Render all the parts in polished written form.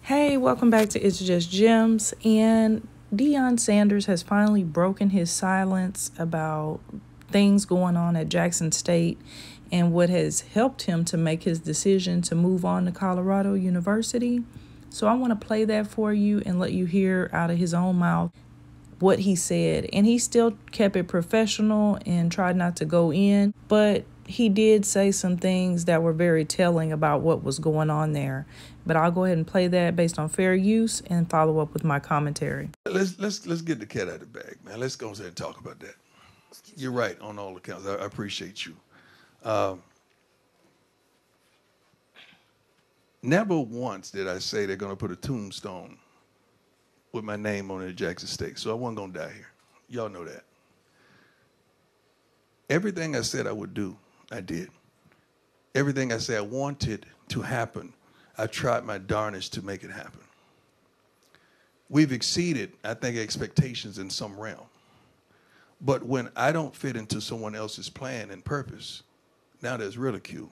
Hey, welcome back to It's Just Gems. And Deion Sanders has finally broken his silence about things going on at Jackson State and what has helped him to make his decision to move on to Colorado University. So I want to play that for you and let you hear out of his own mouth what he said. And he still kept it professional and tried not to go in, but he did say some things that were very telling about what was going on there. But I'll go ahead and play that based on fair use and follow up with my commentary. Let's get the cat out of the bag, man. Let's go ahead and talk about that. You're right on all accounts. I appreciate you. Never once did I say they're going to put a tombstone with my name on it at Jackson State. So I wasn't going to die here. Y'all know that. Everything I said I would do, I did. Everything I said I wanted to happen, I tried my darnest to make it happen. We've exceeded, I think, expectations in some realm. But when I don't fit into someone else's plan and purpose, now there's ridicule.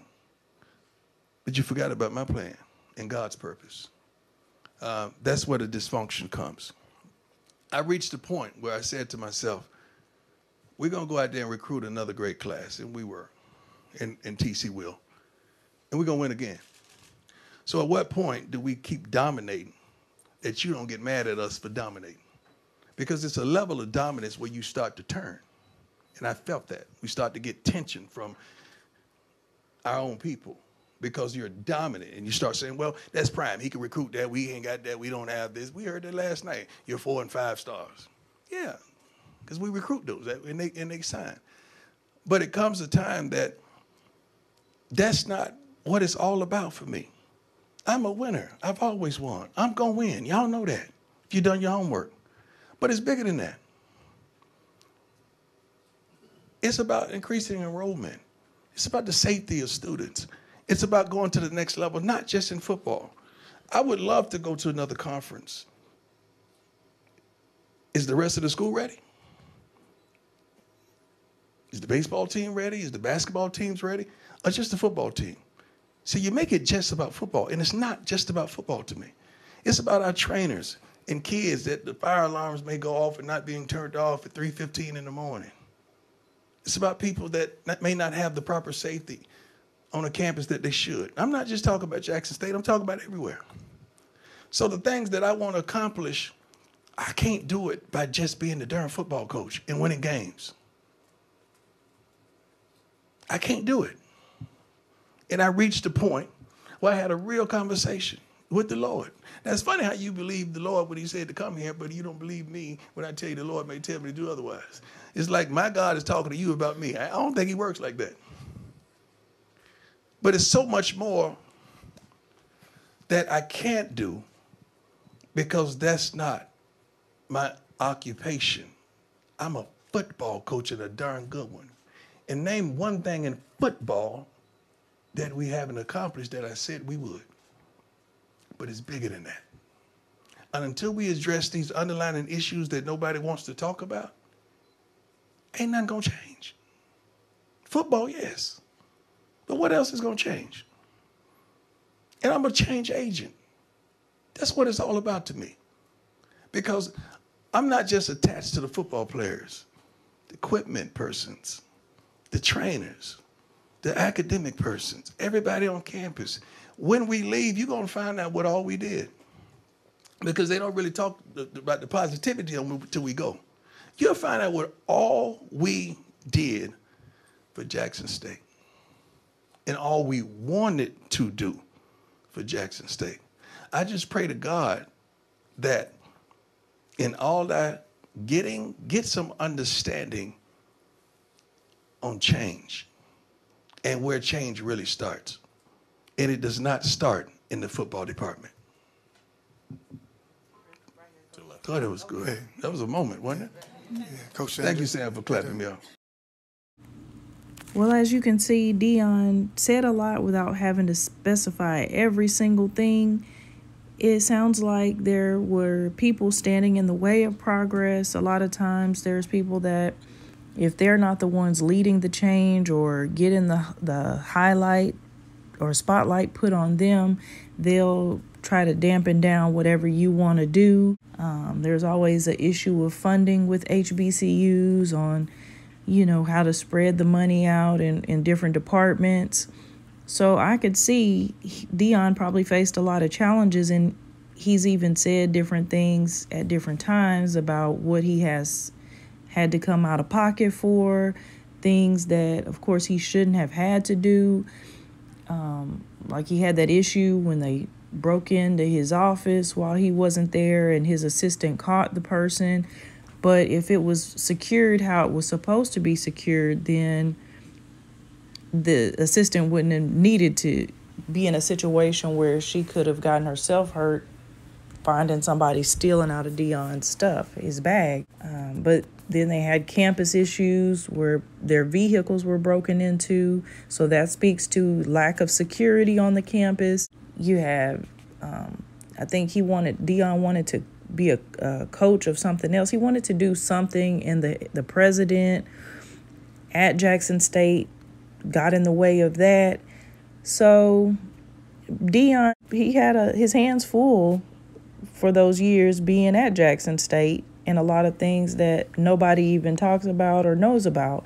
But you forgot about my plan and God's purpose. That's where the dysfunction comes. I reached a point where I said to myself, we're going to go out there and recruit another great class. And we were, and TC will. And we're going to win again. So at what point do we keep dominating that you don't get mad at us for dominating? Because it's a level of dominance where you start to turn. And I felt that. We start to get tension from our own people because you're dominant. And you start saying, well, that's Prime. He can recruit that. We ain't got that. We don't have this. We heard that last night. You're 4 and 5 stars. Yeah, because we recruit those and they sign. But it comes a time that that's not what it's all about for me. I'm a winner. I've always won. I'm going to win. Y'all know that if you've done your homework. But it's bigger than that. It's about increasing enrollment. It's about the safety of students. It's about going to the next level, not just in football. I would love to go to another conference. Is the rest of the school ready? Is the baseball team ready? Is the basketball teams ready? Or just the football team? See, you make it just about football, and it's not just about football to me. It's about our trainers and kids that the fire alarms may go off and not being turned off at 3:15 in the morning. It's about people that may not have the proper safety on a campus that they should. I'm not just talking about Jackson State. I'm talking about everywhere. So the things that I want to accomplish, I can't do it by just being the darn football coach and winning games. I can't do it. And I reached a point where I had a real conversation with the Lord. Now, it's funny how you believe the Lord when he said to come here, but you don't believe me when I tell you the Lord may tell me to do otherwise. It's like my God is talking to you about me. I don't think he works like that. But it's so much more that I can't do because that's not my occupation. I'm a football coach and a darn good one. And name one thing in football that we haven't accomplished that I said we would. But it's bigger than that. And until we address these underlying issues that nobody wants to talk about, ain't nothing going to change. Football, yes. But what else is going to change? And I'm a change agent. That's what it's all about to me. Because I'm not just attached to the football players, the equipment persons, the trainers, the academic persons, everybody on campus. When we leave, you're going to find out what all we did. Because they don't really talk about the positivity until we go. You'll find out what all we did for Jackson State and all we wanted to do for Jackson State. I just pray to God that in all that get some understanding on change and where change really starts. And it does not start in the football department. I thought it was good. That was a moment, wasn't it? Yeah, Coach Thank you, Sam, for clapping me off. Well, as you can see, Deion said a lot without having to specify every single thing. It sounds like there were people standing in the way of progress. A lot of times there's people that if they're not the ones leading the change or getting the highlight or spotlight put on them, they'll try to dampen down whatever you want to do. There's always an issue of funding with HBCUs on, how to spread the money out in different departments. So I could see Deion probably faced a lot of challenges, and he's even said different things at different times about what he has had to come out of pocket for, things that, of course, he shouldn't have had to do. Like he had that issue when they broke into his office while he wasn't there and his assistant caught the person. But if it was secured how it was supposed to be secured, then the assistant wouldn't have needed to be in a situation where she could have gotten herself hurt finding somebody stealing out of Deion's stuff, his bag. But then they had campus issues where their vehicles were broken into. So that speaks to lack of security on the campus. You have, I think Deion wanted to be a coach of something else. He wanted to do something, and the president at Jackson State got in the way of that. So Deion, he had his hands full for those years being at Jackson State, and a lot of things that nobody even talks about or knows about.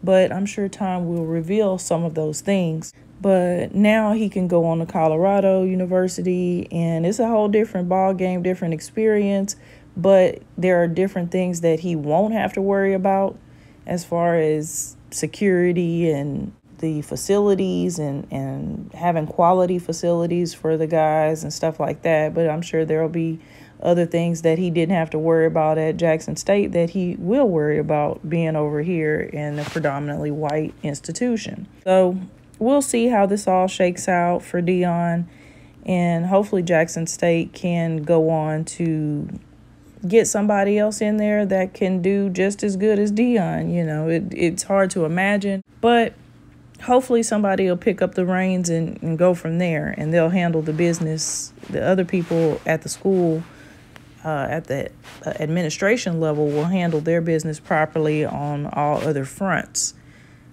But I'm sure time will reveal some of those things. But now he can go on to Colorado University, and it's a whole different ball game, different experience. But there are different things that he won't have to worry about as far as security and the facilities and having quality facilities for the guys and stuff like that. But I'm sure there'll be other things that he didn't have to worry about at Jackson State that he will worry about being over here in a predominantly white institution. So we'll see how this all shakes out for Deion, and hopefully Jackson State can go on to get somebody else in there that can do just as good as Deion. It's hard to imagine, but hopefully somebody will pick up the reins and go from there, and they'll handle the business. The other people at the school, at the administration level, will handle their business properly on all other fronts,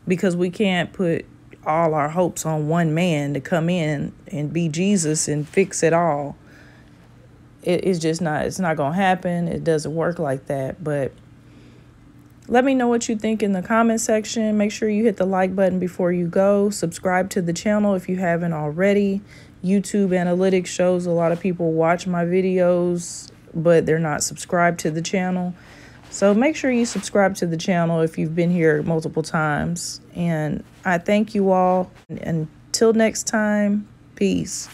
because we can't put all our hopes on one man to come in and be Jesus and fix it all. It's just not, it's not going to happen. It doesn't work like that. But let me know what you think in the comment section. Make sure you hit the like button before you go. Subscribe to the channel if you haven't already. YouTube analytics shows a lot of people watch my videos, but they're not subscribed to the channel. So make sure you subscribe to the channel if you've been here multiple times. And I thank you all. Until next time, peace.